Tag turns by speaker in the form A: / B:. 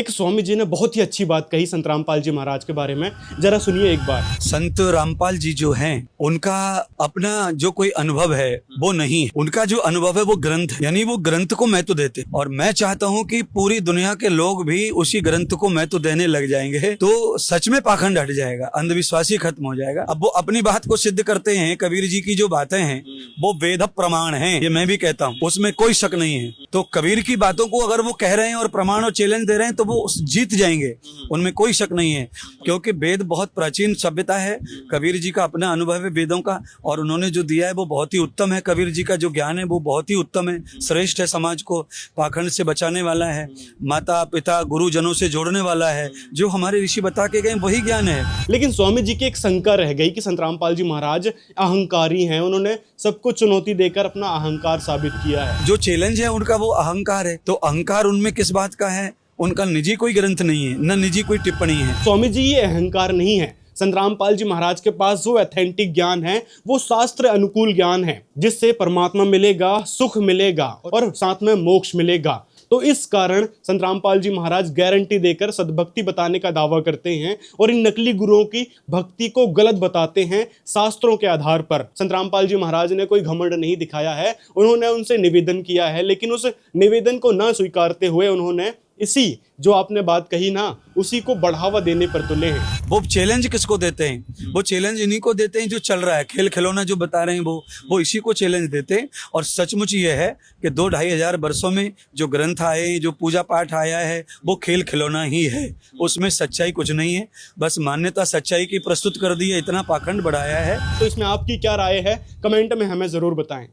A: एक स्वामी जी ने बहुत ही अच्छी बात कही संत रामपाल जी महाराज के बारे में, जरा सुनिए एक बार।
B: संत रामपाल जी जो हैं उनका अपना जो कोई अनुभव है वो नहीं है, उनका जो अनुभव है वो ग्रंथ है, यानी वो ग्रंथ को महत्व देते। और मैं चाहता हूँ कि पूरी दुनिया के लोग भी उसी ग्रंथ को महत्व देने लग जाएंगे तो सच में पाखंड हट जाएगा, अंधविश्वासी खत्म हो जाएगा। अब वो अपनी बात को सिद्ध करते हैं, कबीर जी की जो बातें हैं वो वेद प्रमाण हैं, ये मैं भी कहता हूँ, उसमें कोई शक नहीं है। तो कबीर की बातों को अगर वो कह रहे हैं और प्रमाण और चैलेंज दे रहे हैं तो वो जीत जाएंगे, उनमें कोई शक नहीं है। क्योंकि वेद बहुत प्राचीन सभ्यता है, कबीर जी का अपना अनुभव है वेदों का, और उन्होंने जो दिया है वो बहुत ही उत्तम है। कबीर जी का जो ज्ञान है वो बहुत ही उत्तम है, श्रेष्ठ है, समाज को पाखंड से बचाने वाला है, माता पिता गुरुजनों से जोड़ने वाला है। जो हमारे ऋषि बता के गए वही ज्ञान है।
A: लेकिन स्वामी जी की एक शंका रह गई कि संत रामपाल जी महाराज अहंकारी हैं, उन्होंने सबको चुनौती देकर अपना अहंकार साबित किया है।
B: जो चैलेंज है उनका वो अहंकार है, तो अहंकार उनमें किस बात का है? उनका निजी कोई ग्रंथ नहीं है, न निजी कोई टिप्पणी है।
A: स्वामी जी ये अहंकार नहीं है, संत रामपाल जी महाराज के पास जो ऑथेंटिक ज्ञान है वो शास्त्र अनुकूल ज्ञान है, जिससे परमात्मा मिलेगा, सुख मिलेगा और साथ में मोक्ष मिलेगा। तो इस कारण संत रामपाल जी महाराज गारंटी देकर सद्भक्ति बताने का दावा करते हैं और इन नकली गुरुओं की भक्ति को गलत बताते हैं शास्त्रों के आधार पर। संत रामपाल जी महाराज ने कोई घमंड नहीं दिखाया है, उन्होंने उनसे निवेदन किया है, लेकिन उस निवेदन को न स्वीकारते हुए उन्होंने इसी जो आपने बात कही ना, उसी को बढ़ावा देने पर तुले हैं।
B: वो चैलेंज किसको देते हैं? वो चैलेंज इन्हीं को देते हैं जो चल रहा है, खेल खिलौना जो बता रहे हैं वो इसी को चैलेंज देते हैं। और सचमुच ये है कि 2-2.5 हजार वर्षों में जो ग्रंथ आए, जो पूजा पाठ आया है, वो खेल खिलौना ही है, उसमें सच्चाई कुछ नहीं है। बस मान्यता सच्चाई की प्रस्तुत कर दी है, इतना पाखंड बढ़ाया है।
A: तो इसमें आपकी क्या राय है, कमेंट में हमें जरूर बताएं।